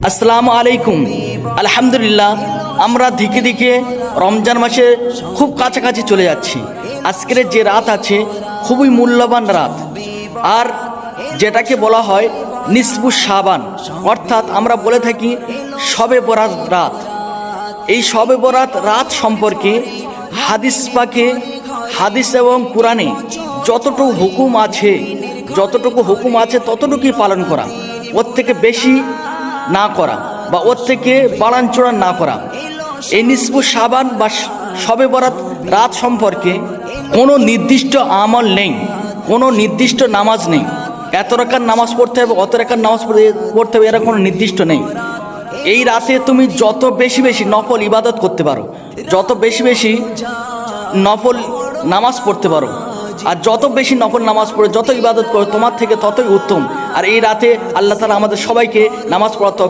আসসালামু আলাইকুম। আলহামদুলিল্লাহ, আমরা দিকে দিকে রমজান মাসে খুব কাছাকাছি চলে যাচ্ছি। আজকের যে রাত আছে খুবই মূল্যবান রাত, আর যেটাকে বলা হয় নিসফু শাবান, অর্থাৎ আমরা বলে থাকি শবে বরাত রাত। এই শবে বরাত রাত সম্পর্কে হাদিস এবং কোরআনে যতটুকু হুকুম আছে ততটুকুই পালন করা, ওর থেকে বেশি না করা বা ওর থেকে বাড়ানচড়া না করা। এই নিসফু শাবান বা শবে বরাত রাত সম্পর্কে কোনো নির্দিষ্ট আমল নেই, কোনো নির্দিষ্ট নামাজ নেই। এত রাকাত নামাজ পড়তে হবে, অত রাকাত নামাজ পড়তে হবে, এরা কোনো নির্দিষ্ট নেই। এই রাতে তুমি যত বেশি বেশি নফল ইবাদত করতে পারো, যত বেশি বেশি নফল নামাজ পড়তে পারো, আর যত বেশি নফল নামাজ পড়ে যত ইবাদত করো তোমার থেকে ততই উত্তম। আর এই রাতে আল্লাহ তাআলা আমাদের সবাইকে নামাজ পড়াতে